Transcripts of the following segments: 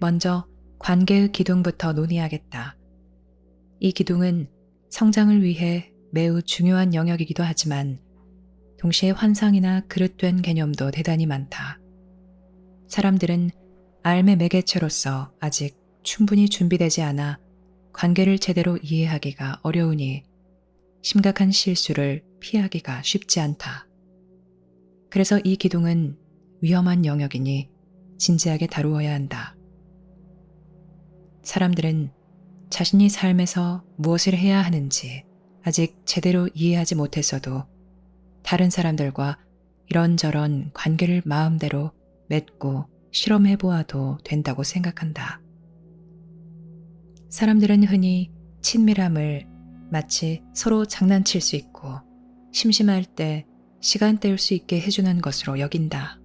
먼저 관계의 기둥부터 논의하겠다. 이 기둥은 성장을 위해 매우 중요한 영역이기도 하지만 동시에 환상이나 그릇된 개념도 대단히 많다. 사람들은 삶의 매개체로서 아직 충분히 준비되지 않아 관계를 제대로 이해하기가 어려우니 심각한 실수를 피하기가 쉽지 않다. 그래서 이 기둥은 위험한 영역이니 진지하게 다루어야 한다. 사람들은 자신이 삶에서 무엇을 해야 하는지 아직 제대로 이해하지 못했어도 다른 사람들과 이런저런 관계를 마음대로 맺고 실험해 보아도 된다고 생각한다. 사람들은 흔히 친밀함을 마치 서로 장난칠 수 있고 심심할 때 시간 때울 수 있게 해주는 것으로 여긴다.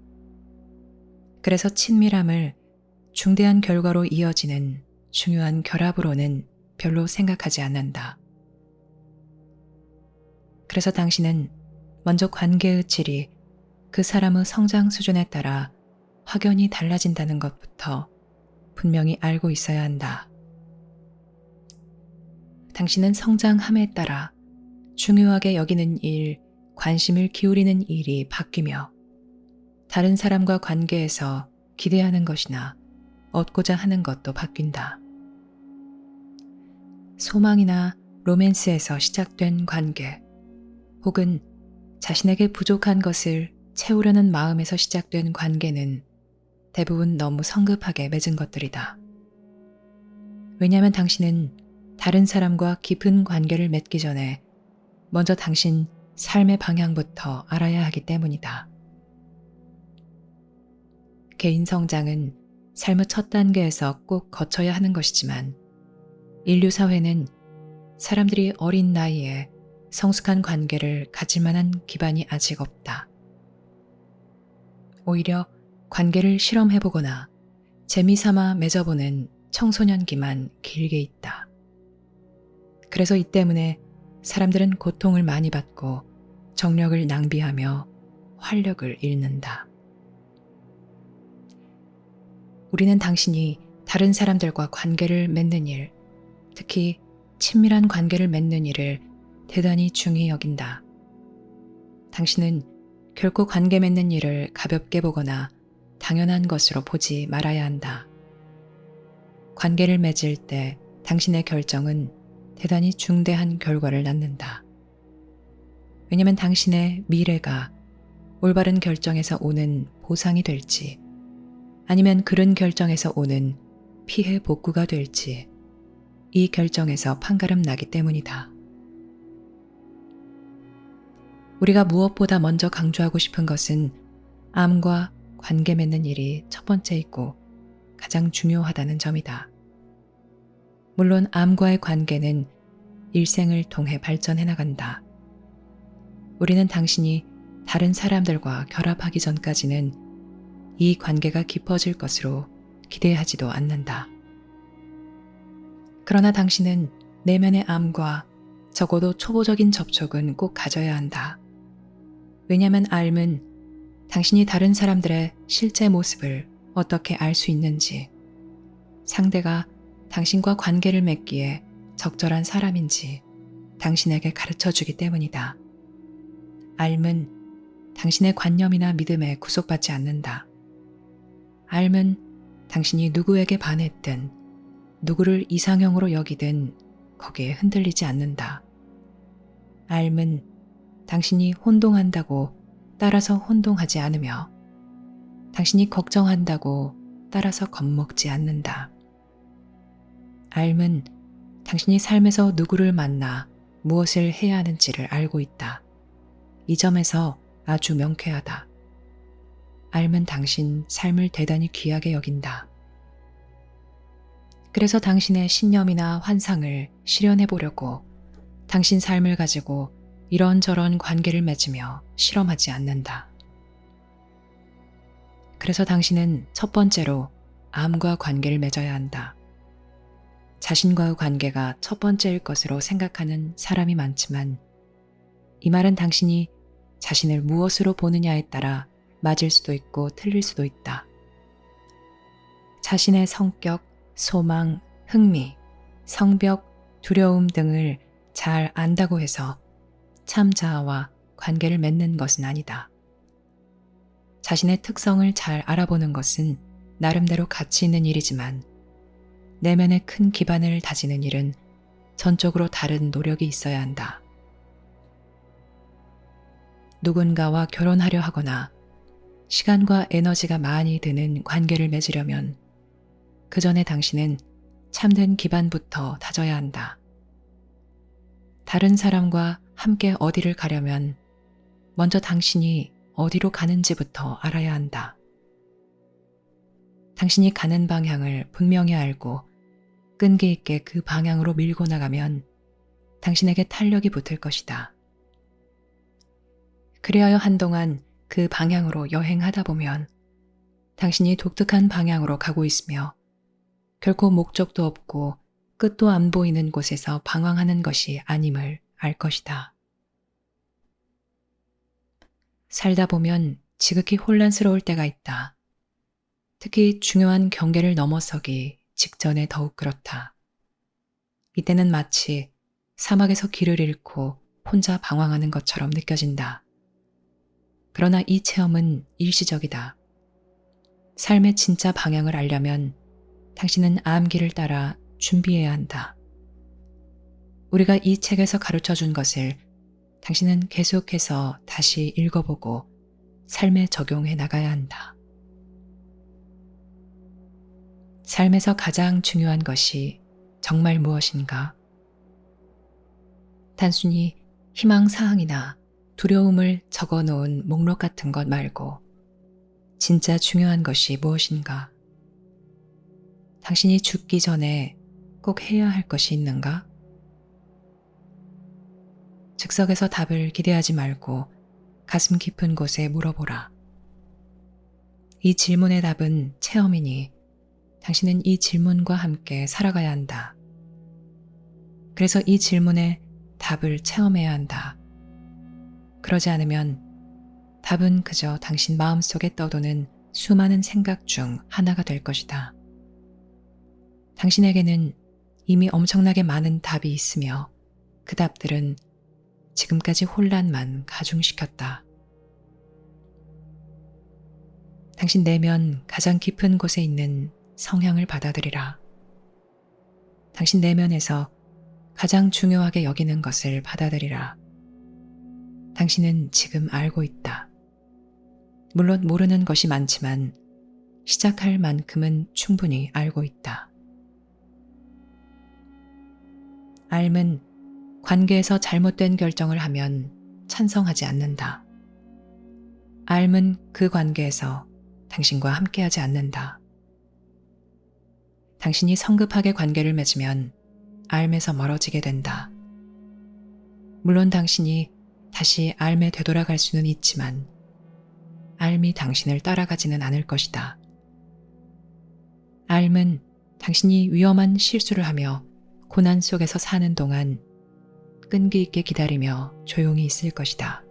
그래서 친밀함을 중대한 결과로 이어지는 중요한 결합으로는 별로 생각하지 않는다. 그래서 당신은 먼저 관계의 질이 그 사람의 성장 수준에 따라 확연히 달라진다는 것부터 분명히 알고 있어야 한다. 당신은 성장함에 따라 중요하게 여기는 일, 관심을 기울이는 일이 바뀌며 다른 사람과 관계에서 기대하는 것이나 얻고자 하는 것도 바뀐다. 소망이나 로맨스에서 시작된 관계, 혹은 자신에게 부족한 것을 채우려는 마음에서 시작된 관계는 대부분 너무 성급하게 맺은 것들이다. 왜냐하면 당신은 다른 사람과 깊은 관계를 맺기 전에 먼저 당신 삶의 방향부터 알아야 하기 때문이다. 개인 성장은 삶의 첫 단계에서 꼭 거쳐야 하는 것이지만 인류 사회는 사람들이 어린 나이에 성숙한 관계를 가질 만한 기반이 아직 없다. 오히려 관계를 실험해보거나 재미삼아 맺어보는 청소년기만 길게 있다. 그래서 이 때문에 사람들은 고통을 많이 받고 정력을 낭비하며 활력을 잃는다. 우리는 당신이 다른 사람들과 관계를 맺는 일, 특히 친밀한 관계를 맺는 일을 대단히 중히 여긴다. 당신은 결코 관계 맺는 일을 가볍게 보거나 당연한 것으로 보지 말아야 한다. 관계를 맺을 때 당신의 결정은 대단히 중대한 결과를 낳는다. 왜냐하면 당신의 미래가 올바른 결정에서 오는 보상이 될지 아니면 그른 결정에서 오는 피해 복구가 될지 이 결정에서 판가름 나기 때문이다. 우리가 무엇보다 먼저 강조하고 싶은 것은 암과 관계 맺는 일이 첫 번째이고 가장 중요하다는 점이다. 물론 암과의 관계는 일생을 통해 발전해 나간다. 우리는 당신이 다른 사람들과 결합하기 전까지는 이 관계가 깊어질 것으로 기대하지도 않는다. 그러나 당신은 내면의 암과 적어도 초보적인 접촉은 꼭 가져야 한다. 왜냐하면 암은 당신이 다른 사람들의 실제 모습을 어떻게 알 수 있는지, 상대가 당신과 관계를 맺기에 적절한 사람인지 당신에게 가르쳐 주기 때문이다. 암은 당신의 관념이나 믿음에 구속받지 않는다. 암은 당신이 누구에게 반했든 누구를 이상형으로 여기든 거기에 흔들리지 않는다. 암은 당신이 혼동한다고 따라서 혼동하지 않으며 당신이 걱정한다고 따라서 겁먹지 않는다. 암은 당신이 삶에서 누구를 만나 무엇을 해야 하는지를 알고 있다. 이 점에서 아주 명쾌하다. 암은 당신 삶을 대단히 귀하게 여긴다. 그래서 당신의 신념이나 환상을 실현해 보려고 당신 삶을 가지고 이런저런 관계를 맺으며 실험하지 않는다. 그래서 당신은 첫 번째로 암과 관계를 맺어야 한다. 자신과의 관계가 첫 번째일 것으로 생각하는 사람이 많지만 이 말은 당신이 자신을 무엇으로 보느냐에 따라 맞을 수도 있고 틀릴 수도 있다. 자신의 성격, 소망, 흥미, 성벽, 두려움 등을 잘 안다고 해서 참 자아와 관계를 맺는 것은 아니다. 자신의 특성을 잘 알아보는 것은 나름대로 가치 있는 일이지만 내면의 큰 기반을 다지는 일은 전적으로 다른 노력이 있어야 한다. 누군가와 결혼하려 하거나 시간과 에너지가 많이 드는 관계를 맺으려면 그 전에 당신은 참된 기반부터 다져야 한다. 다른 사람과 함께 어디를 가려면 먼저 당신이 어디로 가는지부터 알아야 한다. 당신이 가는 방향을 분명히 알고 끈기 있게 그 방향으로 밀고 나가면 당신에게 탄력이 붙을 것이다. 그리하여 한동안 그 방향으로 여행하다 보면 당신이 독특한 방향으로 가고 있으며 결코 목적도 없고 끝도 안 보이는 곳에서 방황하는 것이 아님을 알 것이다. 살다 보면 지극히 혼란스러울 때가 있다. 특히 중요한 경계를 넘어서기 직전에 더욱 그렇다. 이때는 마치 사막에서 길을 잃고 혼자 방황하는 것처럼 느껴진다. 그러나 이 체험은 일시적이다. 삶의 진짜 방향을 알려면 당신은 암길을 따라 준비해야 한다. 우리가 이 책에서 가르쳐 준 것을 당신은 계속해서 다시 읽어보고 삶에 적용해 나가야 한다. 삶에서 가장 중요한 것이 정말 무엇인가? 단순히 희망사항이나 두려움을 적어 놓은 목록 같은 것 말고 진짜 중요한 것이 무엇인가? 당신이 죽기 전에 꼭 해야 할 것이 있는가? 즉석에서 답을 기대하지 말고 가슴 깊은 곳에 물어보라. 이 질문의 답은 체험이니 당신은 이 질문과 함께 살아가야 한다. 그래서 이 질문에 답을 체험해야 한다. 그러지 않으면 답은 그저 당신 마음속에 떠도는 수많은 생각 중 하나가 될 것이다. 당신에게는 이미 엄청나게 많은 답이 있으며 그 답들은 지금까지 혼란만 가중시켰다. 당신 내면 가장 깊은 곳에 있는 성향을 받아들이라. 당신 내면에서 가장 중요하게 여기는 것을 받아들이라. 당신은 지금 알고 있다. 물론 모르는 것이 많지만 시작할 만큼은 충분히 알고 있다. 알은 관계에서 잘못된 결정을 하면 찬성하지 않는다. 알은 그 관계에서 당신과 함께하지 않는다. 당신이 성급하게 관계를 맺으면 알에서 멀어지게 된다. 물론 당신이 다시 알에 되돌아갈 수는 있지만 알이 당신을 따라가지는 않을 것이다. 알은 당신이 위험한 실수를 하며 고난 속에서 사는 동안 끈기 있게 기다리며 조용히 있을 것이다.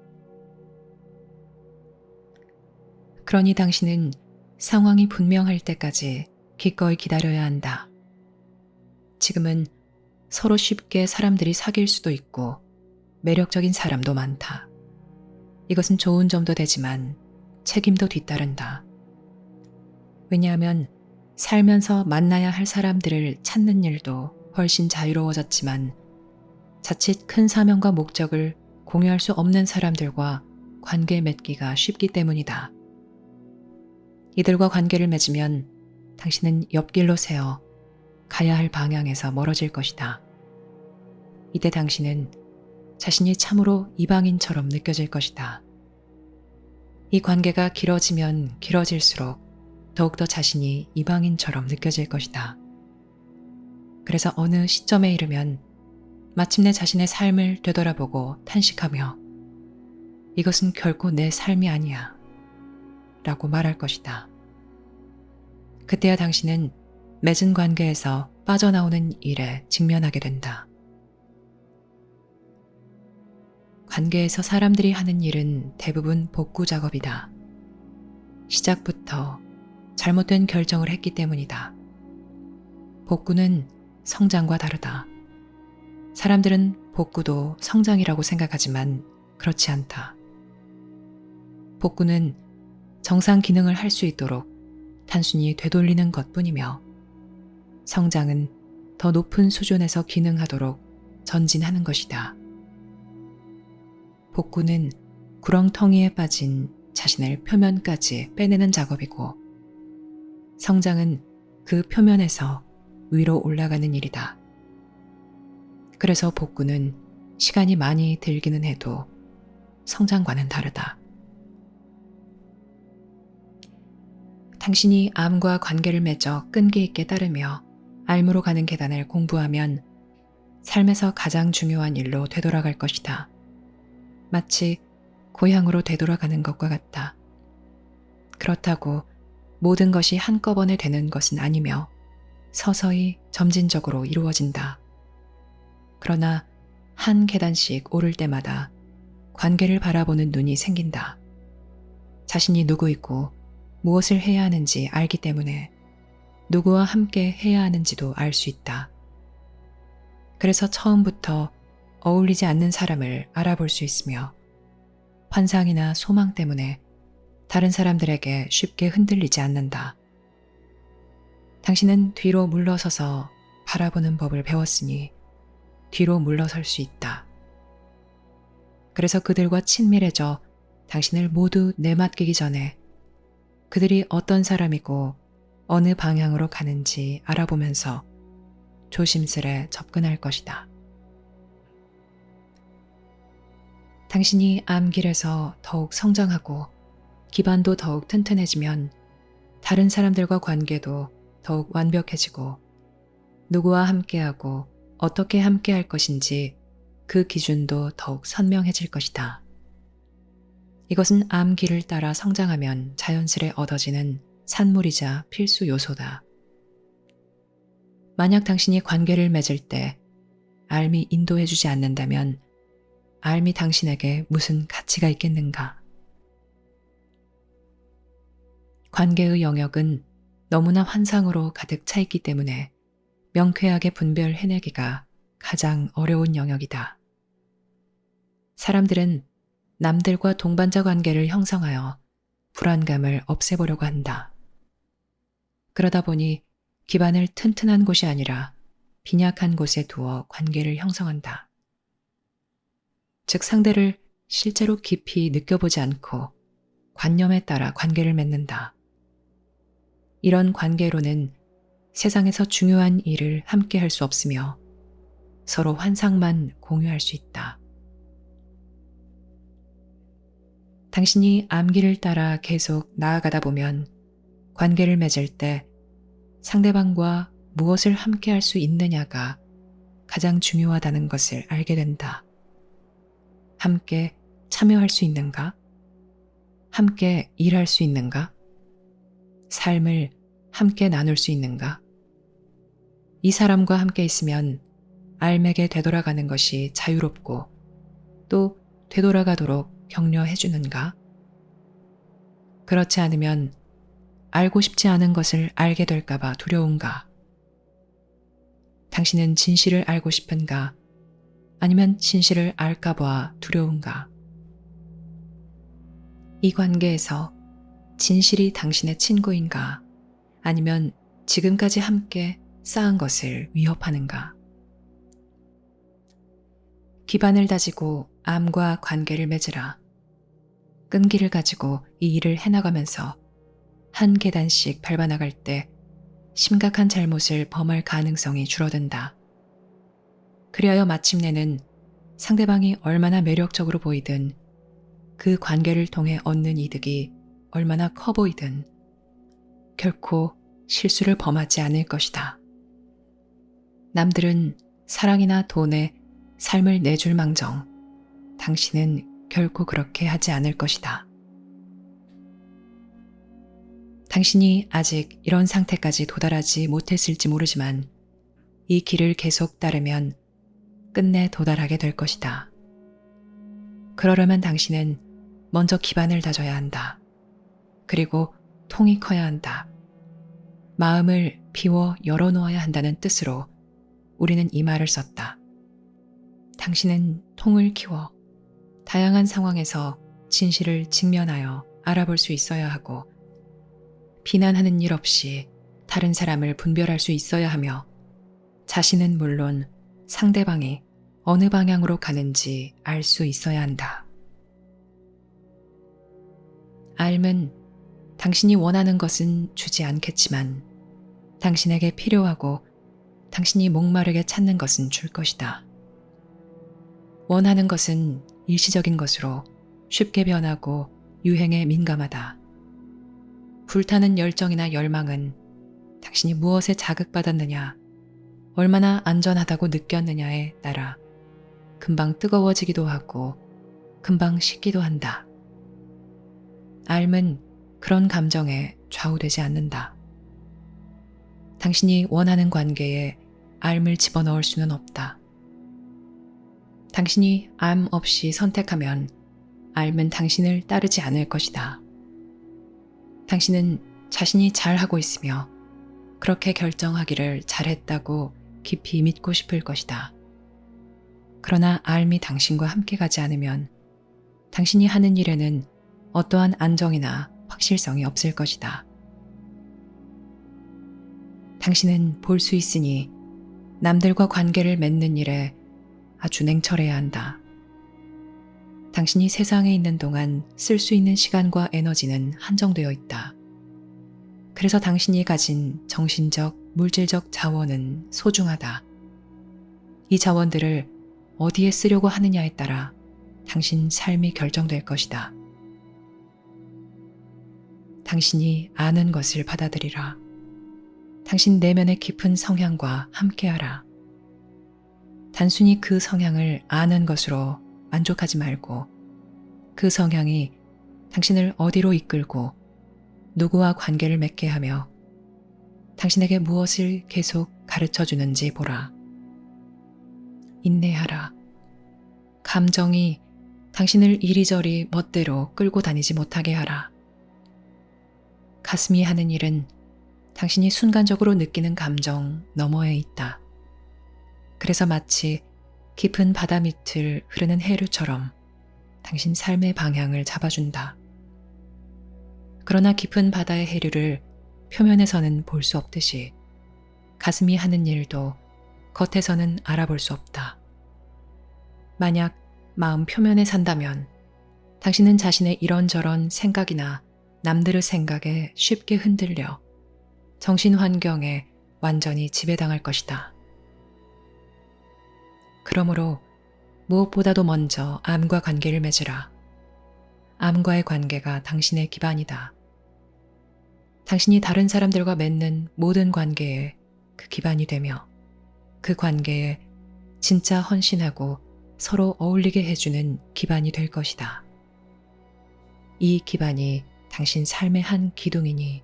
그러니 당신은 상황이 분명할 때까지 기꺼이 기다려야 한다. 지금은 서로 쉽게 사람들이 사귈 수도 있고 매력적인 사람도 많다. 이것은 좋은 점도 되지만 책임도 뒤따른다. 왜냐하면 살면서 만나야 할 사람들을 찾는 일도 훨씬 자유로워졌지만 자칫 큰 사명과 목적을 공유할 수 없는 사람들과 관계 맺기가 쉽기 때문이다. 이들과 관계를 맺으면 당신은 옆길로 세어 가야 할 방향에서 멀어질 것이다. 이때 당신은 자신이 참으로 이방인처럼 느껴질 것이다. 이 관계가 길어지면 길어질수록 더욱더 자신이 이방인처럼 느껴질 것이다. 그래서 어느 시점에 이르면 마침내 자신의 삶을 되돌아보고 탄식하며 이것은 결코 내 삶이 아니야 라고 말할 것이다. 그때야 당신은 맺은 관계에서 빠져나오는 일에 직면하게 된다. 관계에서 사람들이 하는 일은 대부분 복구 작업이다. 시작부터 잘못된 결정을 했기 때문이다. 복구는 성장과 다르다. 사람들은 복구도 성장이라고 생각하지만 그렇지 않다. 복구는 정상 기능을 할 수 있도록 단순히 되돌리는 것뿐이며, 성장은 더 높은 수준에서 기능하도록 전진하는 것이다. 복구는 구렁텅이에 빠진 자신을 표면까지 빼내는 작업이고, 성장은 그 표면에서 위로 올라가는 일이다. 그래서 복구는 시간이 많이 들기는 해도 성장과는 다르다. 당신이 암과 관계를 맺어 끈기 있게 따르며 알무로 가는 계단을 공부하면 삶에서 가장 중요한 일로 되돌아갈 것이다. 마치 고향으로 되돌아가는 것과 같다. 그렇다고 모든 것이 한꺼번에 되는 것은 아니며 서서히 점진적으로 이루어진다. 그러나 한 계단씩 오를 때마다 관계를 바라보는 눈이 생긴다. 자신이 누구이고 무엇을 해야 하는지 알기 때문에 누구와 함께 해야 하는지도 알 수 있다. 그래서 처음부터 어울리지 않는 사람을 알아볼 수 있으며, 환상이나 소망 때문에 다른 사람들에게 쉽게 흔들리지 않는다. 당신은 뒤로 물러서서 바라보는 법을 배웠으니 뒤로 물러설 수 있다. 그래서 그들과 친밀해져 당신을 모두 내맡기기 전에 그들이 어떤 사람이고 어느 방향으로 가는지 알아보면서 조심스레 접근할 것이다. 당신이 암길에서 더욱 성장하고 기반도 더욱 튼튼해지면 다른 사람들과 관계도 더욱 완벽해지고, 누구와 함께하고 어떻게 함께할 것인지 그 기준도 더욱 선명해질 것이다. 이것은 암길을 따라 성장하면 자연스레 얻어지는 산물이자 필수 요소다. 만약 당신이 관계를 맺을 때 알미 인도해주지 않는다면 알미 당신에게 무슨 가치가 있겠는가? 관계의 영역은 너무나 환상으로 가득 차 있기 때문에 명쾌하게 분별해내기가 가장 어려운 영역이다. 사람들은 남들과 동반자 관계를 형성하여 불안감을 없애보려고 한다. 그러다 보니 기반을 튼튼한 곳이 아니라 빈약한 곳에 두어 관계를 형성한다. 즉, 상대를 실제로 깊이 느껴보지 않고 관념에 따라 관계를 맺는다. 이런 관계로는 세상에서 중요한 일을 함께 할 수 없으며 서로 환상만 공유할 수 있다. 당신이 암길을 따라 계속 나아가다 보면 관계를 맺을 때 상대방과 무엇을 함께 할 수 있느냐가 가장 중요하다는 것을 알게 된다. 함께 참여할 수 있는가? 함께 일할 수 있는가? 삶을 함께 나눌 수 있는가? 이 사람과 함께 있으면 알맥에 되돌아가는 것이 자유롭고 또 되돌아가도록 격려해 주는가? 그렇지 않으면 알고 싶지 않은 것을 알게 될까봐 두려운가? 당신은 진실을 알고 싶은가? 아니면 진실을 알까봐 두려운가? 이 관계에서 진실이 당신의 친구인가? 아니면 지금까지 함께 쌓은 것을 위협하는가? 기반을 다지고 암과 관계를 맺으라. 끈기를 가지고 이 일을 해나가면서 한 계단씩 밟아나갈 때 심각한 잘못을 범할 가능성이 줄어든다. 그리하여 마침내는 상대방이 얼마나 매력적으로 보이든 그 관계를 통해 얻는 이득이 얼마나 커 보이든 결코 실수를 범하지 않을 것이다. 남들은 사랑이나 돈에 삶을 내줄 망정, 당신은 결코 그렇게 하지 않을 것이다. 당신이 아직 이런 상태까지 도달하지 못했을지 모르지만 이 길을 계속 따르면 끝내 도달하게 될 것이다. 그러려면 당신은 먼저 기반을 다져야 한다. 그리고 통이 커야 한다. 마음을 비워 열어놓아야 한다는 뜻으로 우리는 이 말을 썼다. 당신은 통을 키워 다양한 상황에서 진실을 직면하여 알아볼 수 있어야 하고 비난하는 일 없이 다른 사람을 분별할 수 있어야 하며 자신은 물론 상대방이 어느 방향으로 가는지 알 수 있어야 한다. 알면 당신이 원하는 것은 주지 않겠지만 당신에게 필요하고 당신이 목마르게 찾는 것은 줄 것이다. 원하는 것은 일시적인 것으로 쉽게 변하고 유행에 민감하다. 불타는 열정이나 열망은 당신이 무엇에 자극받았느냐, 얼마나 안전하다고 느꼈느냐에 따라 금방 뜨거워지기도 하고 금방 식기도 한다. 알은 그런 감정에 좌우되지 않는다. 당신이 원하는 관계에 알을 집어넣을 수는 없다. 당신이 암 없이 선택하면 알은 당신을 따르지 않을 것이다. 당신은 자신이 잘하고 있으며 그렇게 결정하기를 잘했다고 깊이 믿고 싶을 것이다. 그러나 알이 당신과 함께 가지 않으면 당신이 하는 일에는 어떠한 안정이나 확실성이 없을 것이다. 당신은 볼 수 있으니 남들과 관계를 맺는 일에 아주 냉철해야 한다. 당신이 세상에 있는 동안 쓸 수 있는 시간과 에너지는 한정되어 있다. 그래서 당신이 가진 정신적, 물질적 자원은 소중하다. 이 자원들을 어디에 쓰려고 하느냐에 따라 당신 삶이 결정될 것이다. 당신이 아는 것을 받아들이라. 당신 내면의 깊은 성향과 함께하라. 단순히 그 성향을 아는 것으로 만족하지 말고 그 성향이 당신을 어디로 이끌고 누구와 관계를 맺게 하며 당신에게 무엇을 계속 가르쳐 주는지 보라. 인내하라. 감정이 당신을 이리저리 멋대로 끌고 다니지 못하게 하라. 가슴이 하는 일은 당신이 순간적으로 느끼는 감정 너머에 있다. 그래서 마치 깊은 바다 밑을 흐르는 해류처럼 당신 삶의 방향을 잡아준다. 그러나 깊은 바다의 해류를 표면에서는 볼 수 없듯이 가슴이 하는 일도 겉에서는 알아볼 수 없다. 만약 마음 표면에 산다면 당신은 자신의 이런저런 생각이나 남들의 생각에 쉽게 흔들려 정신 환경에 완전히 지배당할 것이다. 그러므로 무엇보다도 먼저 암과 관계를 맺으라. 암과의 관계가 당신의 기반이다. 당신이 다른 사람들과 맺는 모든 관계에 그 기반이 되며 그 관계에 진짜 헌신하고 서로 어울리게 해주는 기반이 될 것이다. 이 기반이 당신 삶의 한 기둥이니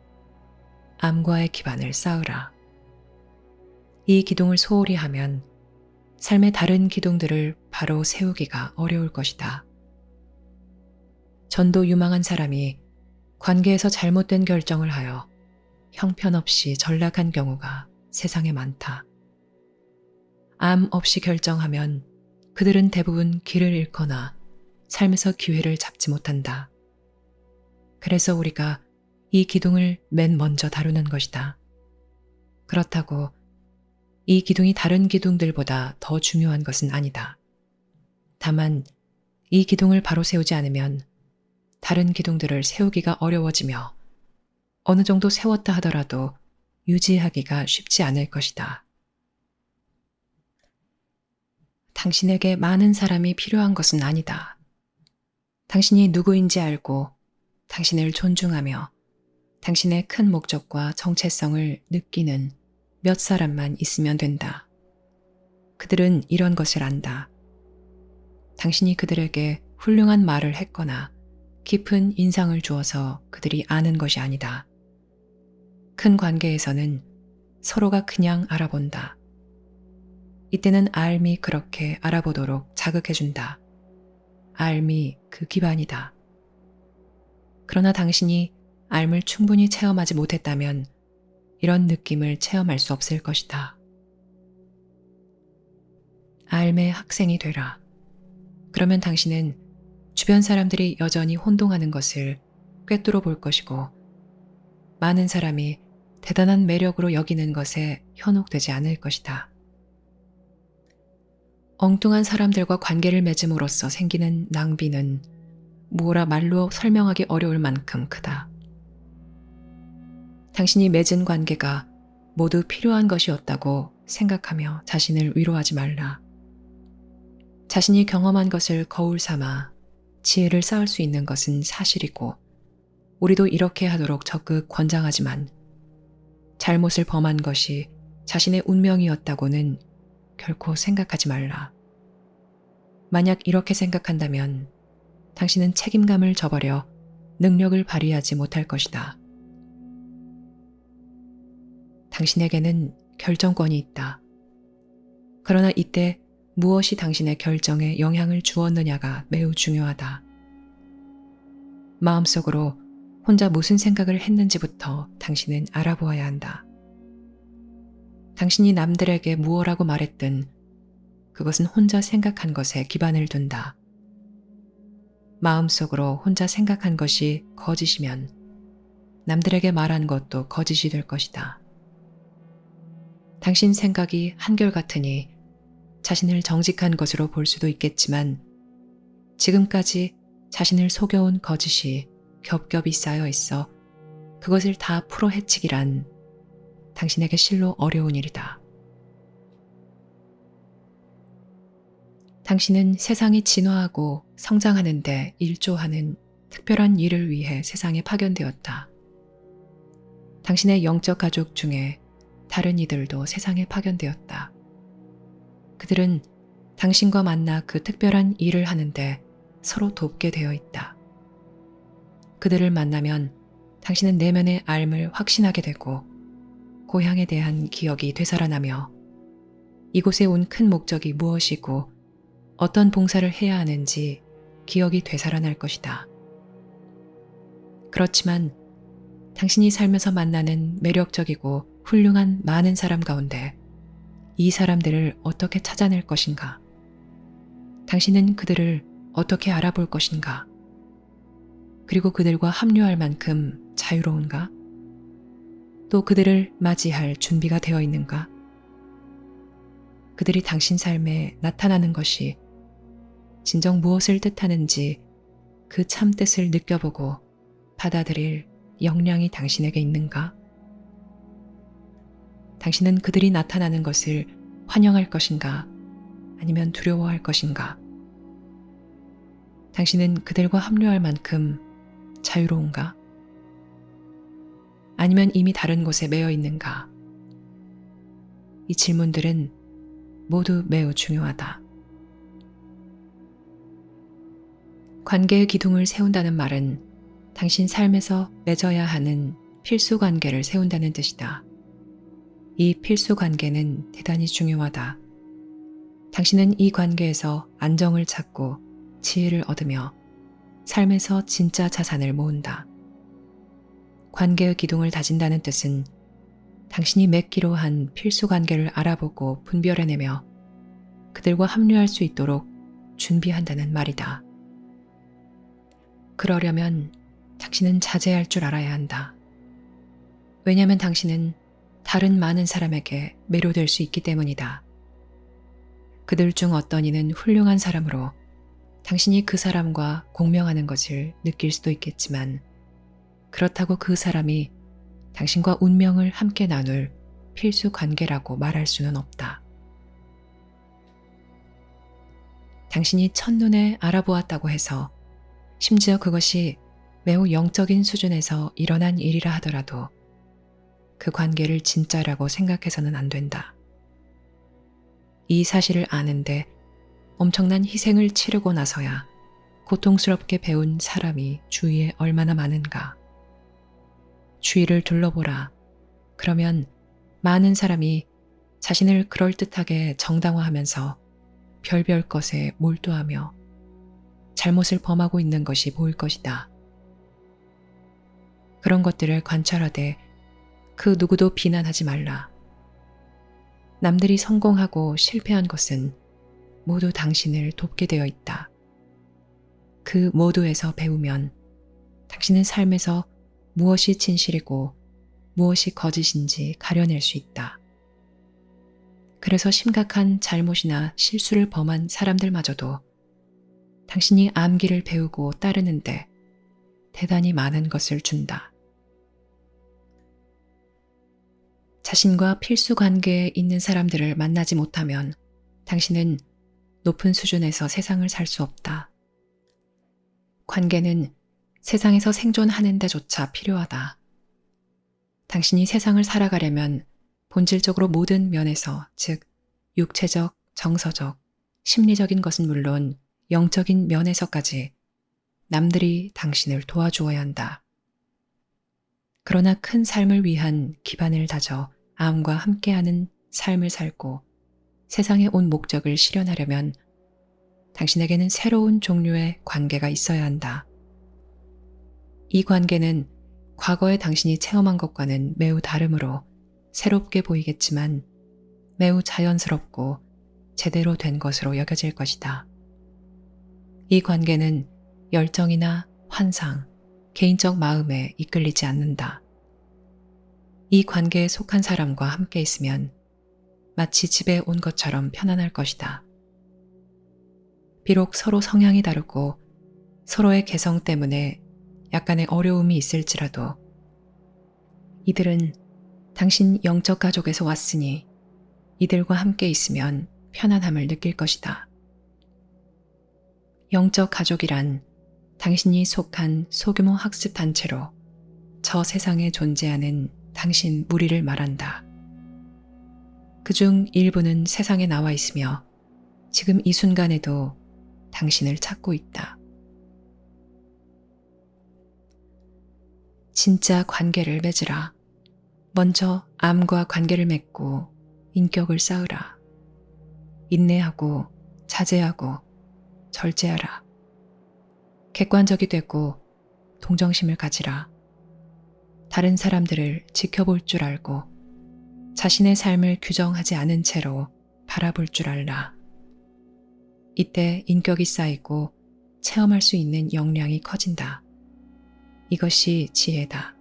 암과의 기반을 쌓으라. 이 기둥을 소홀히 하면 삶의 다른 기둥들을 바로 세우기가 어려울 것이다. 전도 유망한 사람이 관계에서 잘못된 결정을 하여 형편없이 전락한 경우가 세상에 많다. 암 없이 결정하면 그들은 대부분 길을 잃거나 삶에서 기회를 잡지 못한다. 그래서 우리가 이 기둥을 맨 먼저 다루는 것이다. 그렇다고 이 기둥이 다른 기둥들보다 더 중요한 것은 아니다. 다만 이 기둥을 바로 세우지 않으면 다른 기둥들을 세우기가 어려워지며 어느 정도 세웠다 하더라도 유지하기가 쉽지 않을 것이다. 당신에게 많은 사람이 필요한 것은 아니다. 당신이 누구인지 알고 당신을 존중하며 당신의 큰 목적과 정체성을 느끼는 몇 사람만 있으면 된다. 그들은 이런 것을 안다. 당신이 그들에게 훌륭한 말을 했거나 깊은 인상을 주어서 그들이 아는 것이 아니다. 큰 관계에서는 서로가 그냥 알아본다. 이때는 알미 그렇게 알아보도록 자극해준다. 알미 그 기반이다. 그러나 당신이 알을 충분히 체험하지 못했다면 이런 느낌을 체험할 수 없을 것이다. 알매 학생이 되라. 그러면 당신은 주변 사람들이 여전히 혼동하는 것을 꿰뚫어 볼 것이고, 많은 사람이 대단한 매력으로 여기는 것에 현혹되지 않을 것이다. 엉뚱한 사람들과 관계를 맺음으로써 생기는 낭비는 뭐라 말로 설명하기 어려울 만큼 크다. 당신이 맺은 관계가 모두 필요한 것이었다고 생각하며 자신을 위로하지 말라. 자신이 경험한 것을 거울 삼아 지혜를 쌓을 수 있는 것은 사실이고, 우리도 이렇게 하도록 적극 권장하지만, 잘못을 범한 것이 자신의 운명이었다고는 결코 생각하지 말라. 만약 이렇게 생각한다면 당신은 책임감을 저버려 능력을 발휘하지 못할 것이다. 당신에게는 결정권이 있다. 그러나 이때 무엇이 당신의 결정에 영향을 주었느냐가 매우 중요하다. 마음속으로 혼자 무슨 생각을 했는지부터 당신은 알아보아야 한다. 당신이 남들에게 무엇라고 말했든 그것은 혼자 생각한 것에 기반을 둔다. 마음속으로 혼자 생각한 것이 거짓이면 남들에게 말한 것도 거짓이 될 것이다. 당신 생각이 한결같으니 자신을 정직한 것으로 볼 수도 있겠지만, 지금까지 자신을 속여온 거짓이 겹겹이 쌓여 있어 그것을 다 풀어 헤치기란 당신에게 실로 어려운 일이다. 당신은 세상이 진화하고 성장하는 데 일조하는 특별한 일을 위해 세상에 파견되었다. 당신의 영적 가족 중에 다른 이들도 세상에 파견되었다. 그들은 당신과 만나 그 특별한 일을 하는데 서로 돕게 되어 있다. 그들을 만나면 당신은 내면의 삶을 확신하게 되고, 고향에 대한 기억이 되살아나며 이곳에 온 큰 목적이 무엇이고 어떤 봉사를 해야 하는지 기억이 되살아날 것이다. 그렇지만 당신이 살면서 만나는 매력적이고 훌륭한 많은 사람 가운데 이 사람들을 어떻게 찾아낼 것인가? 당신은 그들을 어떻게 알아볼 것인가? 그리고 그들과 합류할 만큼 자유로운가? 또 그들을 맞이할 준비가 되어 있는가? 그들이 당신 삶에 나타나는 것이 진정 무엇을 뜻하는지 그 참 뜻을 느껴보고 받아들일 역량이 당신에게 있는가? 당신은 그들이 나타나는 것을 환영할 것인가? 아니면 두려워할 것인가? 당신은 그들과 합류할 만큼 자유로운가? 아니면 이미 다른 곳에 매여 있는가? 이 질문들은 모두 매우 중요하다. 관계의 기둥을 세운다는 말은 당신 삶에서 맺어야 하는 필수 관계를 세운다는 뜻이다. 이 필수 관계는 대단히 중요하다. 당신은 이 관계에서 안정을 찾고 지혜를 얻으며 삶에서 진짜 자산을 모은다. 관계의 기둥을 다진다는 뜻은 당신이 맺기로 한 필수 관계를 알아보고 분별해내며 그들과 합류할 수 있도록 준비한다는 말이다. 그러려면 당신은 자제할 줄 알아야 한다. 왜냐하면 당신은 다른 많은 사람에게 매료될 수 있기 때문이다. 그들 중 어떤 이는 훌륭한 사람으로 당신이 그 사람과 공명하는 것을 느낄 수도 있겠지만, 그렇다고 그 사람이 당신과 운명을 함께 나눌 필수 관계라고 말할 수는 없다. 당신이 첫눈에 알아보았다고 해서 심지어 그것이 매우 영적인 수준에서 일어난 일이라 하더라도 그 관계를 진짜라고 생각해서는 안 된다. 이 사실을 아는데 엄청난 희생을 치르고 나서야 고통스럽게 배운 사람이 주위에 얼마나 많은가. 주위를 둘러보라. 그러면 많은 사람이 자신을 그럴듯하게 정당화하면서 별별 것에 몰두하며 잘못을 범하고 있는 것이 보일 것이다. 그런 것들을 관찰하되 그 누구도 비난하지 말라. 남들이 성공하고 실패한 것은 모두 당신을 돕게 되어 있다. 그 모두에서 배우면 당신은 삶에서 무엇이 진실이고 무엇이 거짓인지 가려낼 수 있다. 그래서 심각한 잘못이나 실수를 범한 사람들마저도 당신이 암기를 배우고 따르는데 대단히 많은 것을 준다. 자신과 필수 관계에 있는 사람들을 만나지 못하면 당신은 높은 수준에서 세상을 살 수 없다. 관계는 세상에서 생존하는 데조차 필요하다. 당신이 세상을 살아가려면 본질적으로 모든 면에서, 즉 육체적, 정서적, 심리적인 것은 물론 영적인 면에서까지 남들이 당신을 도와주어야 한다. 그러나 큰 삶을 위한 기반을 다져 암과 함께하는 삶을 살고 세상에 온 목적을 실현하려면 당신에게는 새로운 종류의 관계가 있어야 한다. 이 관계는 과거에 당신이 체험한 것과는 매우 다르므로 새롭게 보이겠지만 매우 자연스럽고 제대로 된 것으로 여겨질 것이다. 이 관계는 열정이나 환상, 개인적 마음에 이끌리지 않는다. 이 관계에 속한 사람과 함께 있으면 마치 집에 온 것처럼 편안할 것이다. 비록 서로 성향이 다르고 서로의 개성 때문에 약간의 어려움이 있을지라도 이들은 당신 영적 가족에서 왔으니 이들과 함께 있으면 편안함을 느낄 것이다. 영적 가족이란 당신이 속한 소규모 학습 단체로 저 세상에 존재하는 당신 무리를 말한다. 그중 일부는 세상에 나와 있으며 지금 이 순간에도 당신을 찾고 있다. 진짜 관계를 맺으라. 먼저 암과 관계를 맺고 인격을 쌓으라. 인내하고 자제하고 절제하라. 객관적이 되고 동정심을 가지라. 다른 사람들을 지켜볼 줄 알고 자신의 삶을 규정하지 않은 채로 바라볼 줄 알라. 이때 인격이 쌓이고 체험할 수 있는 역량이 커진다. 이것이 지혜다.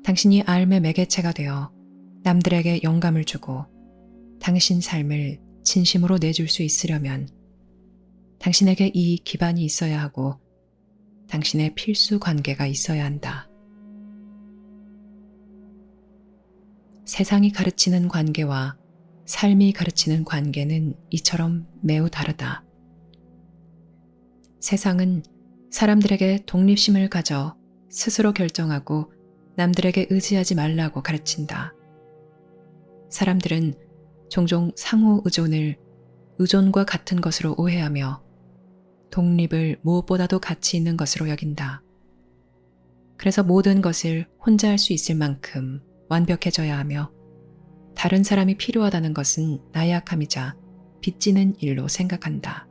당신이 삶의 매개체가 되어 남들에게 영감을 주고 당신 삶을 진심으로 내줄 수 있으려면 당신에게 이 기반이 있어야 하고 당신의 필수 관계가 있어야 한다. 세상이 가르치는 관계와 삶이 가르치는 관계는 이처럼 매우 다르다. 세상은 사람들에게 독립심을 가져 스스로 결정하고 남들에게 의지하지 말라고 가르친다. 사람들은 종종 상호 의존을 의존과 같은 것으로 오해하며 독립을 무엇보다도 가치 있는 것으로 여긴다. 그래서 모든 것을 혼자 할 수 있을 만큼 완벽해져야 하며 다른 사람이 필요하다는 것은 나약함이자 빚지는 일로 생각한다.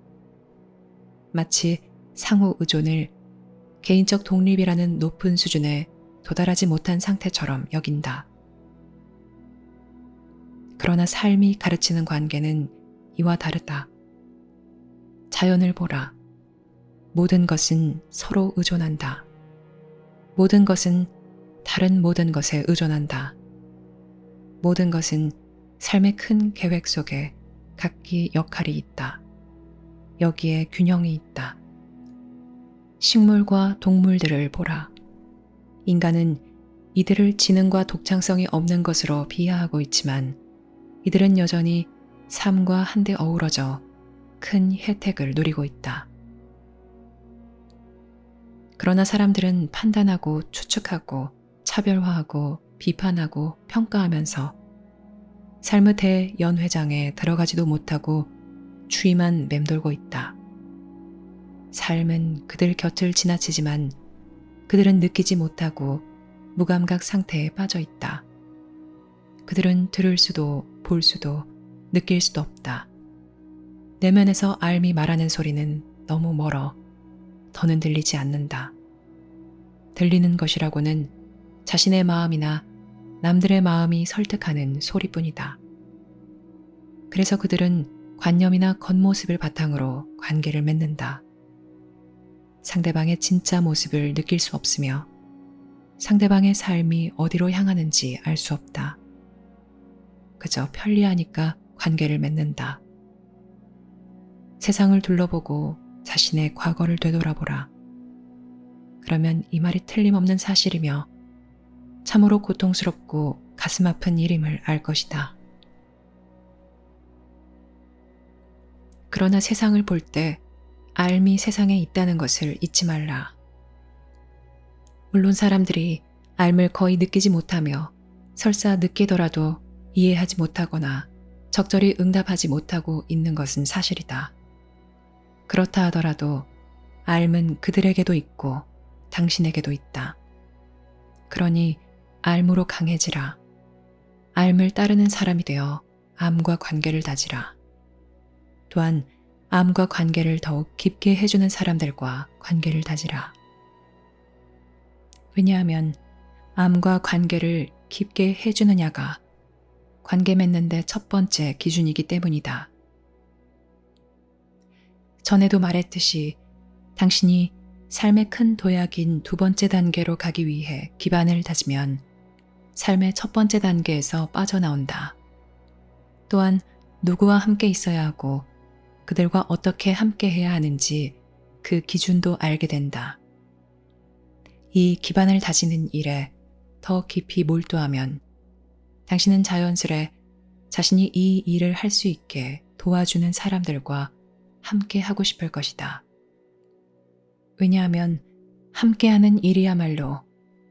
마치 상호 의존을 개인적 독립이라는 높은 수준에 도달하지 못한 상태처럼 여긴다. 그러나 삶이 가르치는 관계는 이와 다르다. 자연을 보라. 모든 것은 서로 의존한다. 모든 것은 다른 모든 것에 의존한다. 모든 것은 삶의 큰 계획 속에 각기 역할이 있다. 여기에 균형이 있다. 식물과 동물들을 보라. 인간은 이들을 지능과 독창성이 없는 것으로 비하하고 있지만 이들은 여전히 삶과 한데 어우러져 큰 혜택을 누리고 있다. 그러나 사람들은 판단하고 추측하고 차별화하고 비판하고 평가하면서 삶의 대연회장에 들어가지도 못하고 추위만 맴돌고 있다. 삶은 그들 곁을 지나치지만 그들은 느끼지 못하고 무감각 상태에 빠져 있다. 그들은 들을 수도 볼 수도 느낄 수도 없다. 내면에서 알미 말하는 소리는 너무 멀어 더는 들리지 않는다. 들리는 것이라고는 자신의 마음이나 남들의 마음이 설득하는 소리뿐이다. 그래서 그들은 관념이나 겉모습을 바탕으로 관계를 맺는다. 상대방의 진짜 모습을 느낄 수 없으며 상대방의 삶이 어디로 향하는지 알 수 없다. 그저 편리하니까 관계를 맺는다. 세상을 둘러보고 자신의 과거를 되돌아보라. 그러면 이 말이 틀림없는 사실이며 참으로 고통스럽고 가슴 아픈 일임을 알 것이다. 그러나 세상을 볼 때 알미 세상에 있다는 것을 잊지 말라. 물론 사람들이 알을 거의 느끼지 못하며 설사 느끼더라도 이해하지 못하거나 적절히 응답하지 못하고 있는 것은 사실이다. 그렇다 하더라도 알은 그들에게도 있고 당신에게도 있다. 그러니 알무로 강해지라. 알을 따르는 사람이 되어 암과 관계를 다지라. 또한 암과 관계를 더욱 깊게 해주는 사람들과 관계를 다지라. 왜냐하면 암과 관계를 깊게 해주느냐가 관계 맺는데 첫 번째 기준이기 때문이다. 전에도 말했듯이 당신이 삶의 큰 도약인 두 번째 단계로 가기 위해 기반을 다지면 삶의 첫 번째 단계에서 빠져나온다. 또한 누구와 함께 있어야 하고 그들과 어떻게 함께 해야 하는지 그 기준도 알게 된다. 이 기반을 다지는 일에 더 깊이 몰두하면 당신은 자연스레 자신이 이 일을 할 수 있게 도와주는 사람들과 함께 하고 싶을 것이다. 왜냐하면 함께하는 일이야말로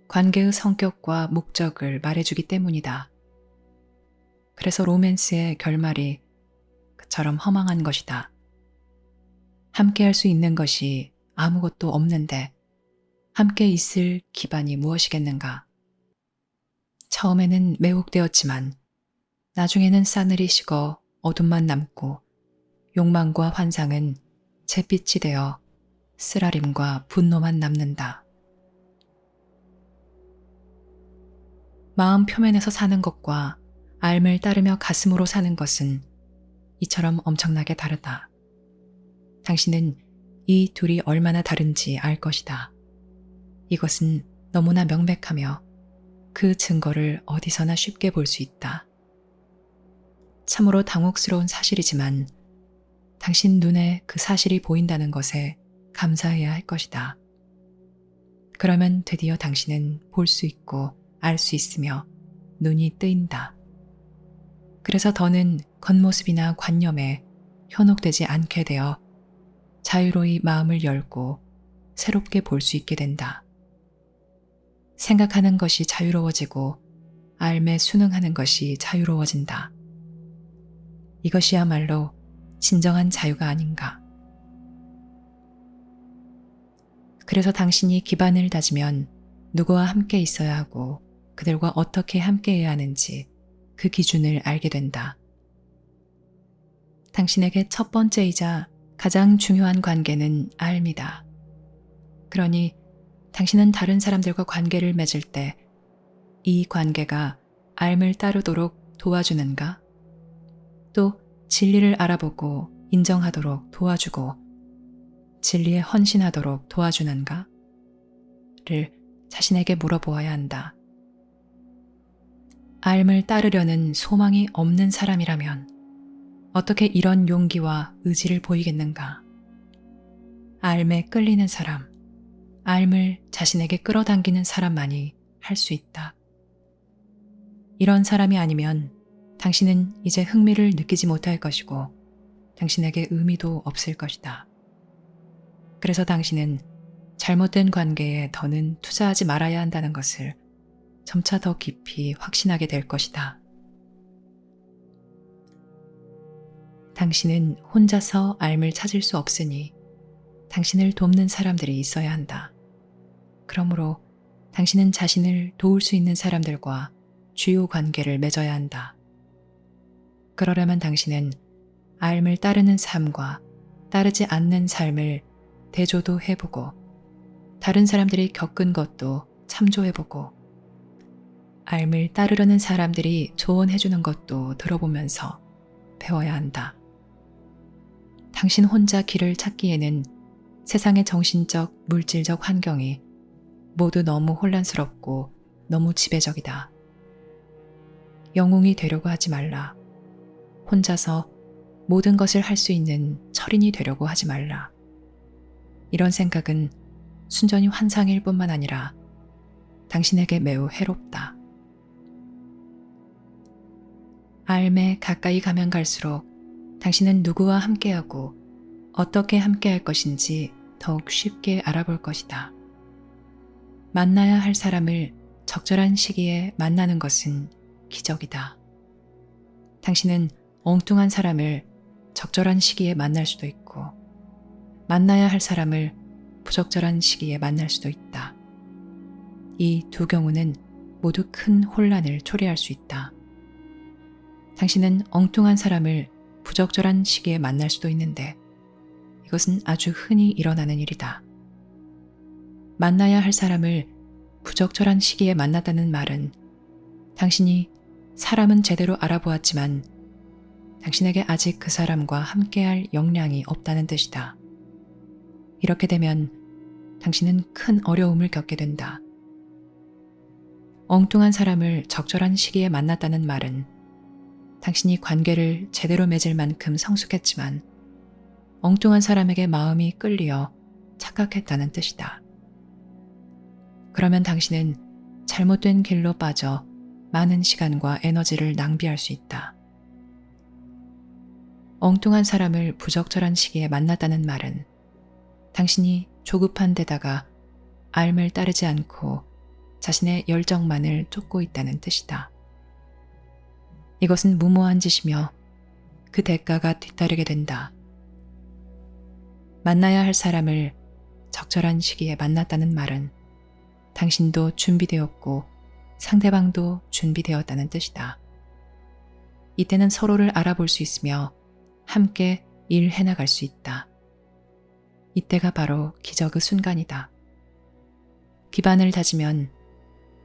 관계의 성격과 목적을 말해주기 때문이다. 그래서 로맨스의 결말이 그처럼 허망한 것이다. 함께할 수 있는 것이 아무것도 없는데 함께 있을 기반이 무엇이겠는가? 처음에는 매혹되었지만 나중에는 싸늘이 식어 어둠만 남고 욕망과 환상은 잿빛이 되어 쓰라림과 분노만 남는다. 마음 표면에서 사는 것과 알을 따르며 가슴으로 사는 것은 이처럼 엄청나게 다르다. 당신은 이 둘이 얼마나 다른지 알 것이다. 이것은 너무나 명백하며 그 증거를 어디서나 쉽게 볼 수 있다. 참으로 당혹스러운 사실이지만 당신 눈에 그 사실이 보인다는 것에 감사해야 할 것이다. 그러면 드디어 당신은 볼 수 있고 알 수 있으며 눈이 뜨인다. 그래서 더는 겉모습이나 관념에 현혹되지 않게 되어 자유로이 마음을 열고 새롭게 볼 수 있게 된다. 생각하는 것이 자유로워지고 알매 순응하는 것이 자유로워진다. 이것이야말로 진정한 자유가 아닌가. 그래서 당신이 기반을 다지면 누구와 함께 있어야 하고 그들과 어떻게 함께 해야 하는지 그 기준을 알게 된다. 당신에게 첫 번째이자 가장 중요한 관계는 알미다. 그러니 당신은 다른 사람들과 관계를 맺을 때 이 관계가 알을 따르도록 도와주는가? 또 진리를 알아보고 인정하도록 도와주고 진리에 헌신하도록 도와주는가? 를 자신에게 물어보아야 한다. 알을 따르려는 소망이 없는 사람이라면 어떻게 이런 용기와 의지를 보이겠는가? 알에 끌리는 사람, 알을 자신에게 끌어당기는 사람만이 할 수 있다. 이런 사람이 아니면 당신은 이제 흥미를 느끼지 못할 것이고 당신에게 의미도 없을 것이다. 그래서 당신은 잘못된 관계에 더는 투자하지 말아야 한다는 것을 점차 더 깊이 확신하게 될 것이다. 당신은 혼자서 알을 찾을 수 없으니 당신을 돕는 사람들이 있어야 한다. 그러므로 당신은 자신을 도울 수 있는 사람들과 주요 관계를 맺어야 한다. 그러려면 당신은 알을 따르는 삶과 따르지 않는 삶을 대조도 해보고 다른 사람들이 겪은 것도 참조해보고 알 따르려는 사람들이 조언해주는 것도 들어보면서 배워야 한다. 당신 혼자 길을 찾기에는 세상의 정신적, 물질적 환경이 모두 너무 혼란스럽고 너무 지배적이다. 영웅이 되려고 하지 말라. 혼자서 모든 것을 할 수 있는 철인이 되려고 하지 말라. 이런 생각은 순전히 환상일 뿐만 아니라 당신에게 매우 해롭다. 알매 가까이 가면 갈수록 당신은 누구와 함께하고 어떻게 함께할 것인지 더욱 쉽게 알아볼 것이다. 만나야 할 사람을 적절한 시기에 만나는 것은 기적이다. 당신은 엉뚱한 사람을 적절한 시기에 만날 수도 있고, 만나야 할 사람을 부적절한 시기에 만날 수도 있다. 이 두 경우는 모두 큰 혼란을 초래할 수 있다. 당신은 엉뚱한 사람을 부적절한 시기에 만날 수도 있는데, 이것은 아주 흔히 일어나는 일이다. 만나야 할 사람을 부적절한 시기에 만났다는 말은 당신이 사람은 제대로 알아보았지만 당신에게 아직 그 사람과 함께할 역량이 없다는 뜻이다. 이렇게 되면 당신은 큰 어려움을 겪게 된다. 엉뚱한 사람을 적절한 시기에 만났다는 말은 당신이 관계를 제대로 맺을 만큼 성숙했지만 엉뚱한 사람에게 마음이 끌리어 착각했다는 뜻이다. 그러면 당신은 잘못된 길로 빠져 많은 시간과 에너지를 낭비할 수 있다. 엉뚱한 사람을 부적절한 시기에 만났다는 말은 당신이 조급한 데다가 알을 따르지 않고 자신의 열정만을 쫓고 있다는 뜻이다. 이것은 무모한 짓이며 그 대가가 뒤따르게 된다. 만나야 할 사람을 적절한 시기에 만났다는 말은 당신도 준비되었고 상대방도 준비되었다는 뜻이다. 이때는 서로를 알아볼 수 있으며 함께 일해 나갈 수 있다. 이때가 바로 기적의 순간이다. 기반을 다지면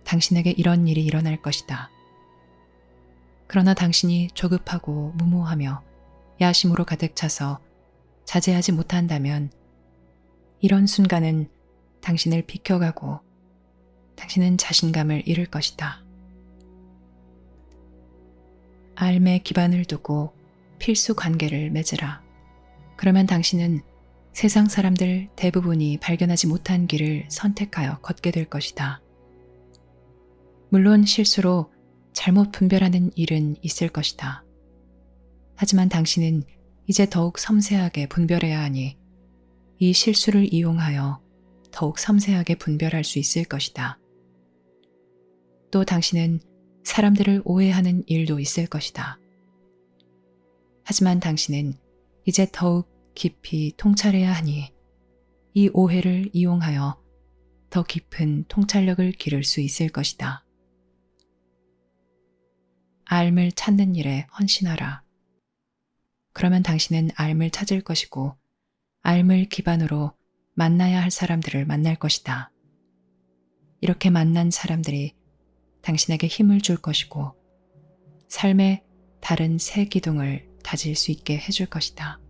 당신에게 이런 일이 일어날 것이다. 그러나 당신이 조급하고 무모하며 야심으로 가득 차서 자제하지 못한다면 이런 순간은 당신을 비켜가고 당신은 자신감을 잃을 것이다. 알매 기반을 두고 필수 관계를 맺으라. 그러면 당신은 세상 사람들 대부분이 발견하지 못한 길을 선택하여 걷게 될 것이다. 물론 실수로 잘못 분별하는 일은 있을 것이다. 하지만 당신은 이제 더욱 섬세하게 분별해야 하니 이 실수를 이용하여 더욱 섬세하게 분별할 수 있을 것이다. 또 당신은 사람들을 오해하는 일도 있을 것이다. 하지만 당신은 이제 더욱 깊이 통찰해야 하니 이 오해를 이용하여 더 깊은 통찰력을 기를 수 있을 것이다. 알을 찾는 일에 헌신하라. 그러면 당신은 알을 찾을 것이고 알을 기반으로 만나야 할 사람들을 만날 것이다. 이렇게 만난 사람들이 당신에게 힘을 줄 것이고 삶의 다른 새 기둥을 다질 수 있게 해줄 것이다.